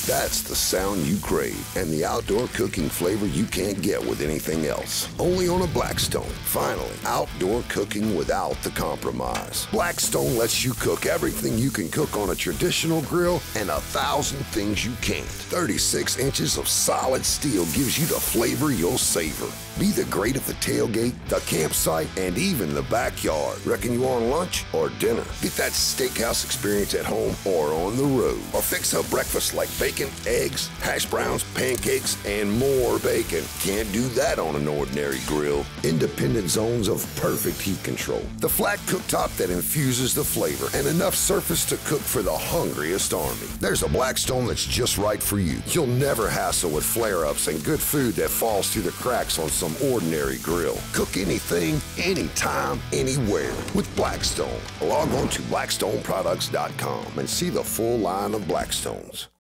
That's the sound you crave and the outdoor cooking flavor you can't get with anything else. Only on a Blackstone. Finally, outdoor cooking without the compromise. Blackstone lets you cook everything you can cook on a traditional grill and 1,000 things you can't. 36 inches of solid steel gives you the flavor you'll savor. Be the great at the tailgate, the campsite, and even the backyard. Reckon you on lunch or dinner? Get that steakhouse experience at home or on the road. Or fix up breakfast like bacon, eggs, hash browns, pancakes, and more bacon. Can't do that on an ordinary grill. Independent zones of perfect heat control. The flat cooktop that infuses the flavor and enough surface to cook for the hungriest army. There's a Blackstone that's just right for you. You'll never hassle with flare-ups and good food that falls through the cracks on some ordinary grill. Cook anything, anytime, anywhere with Blackstone. Log on to blackstoneproducts.com and see the full line of Blackstones.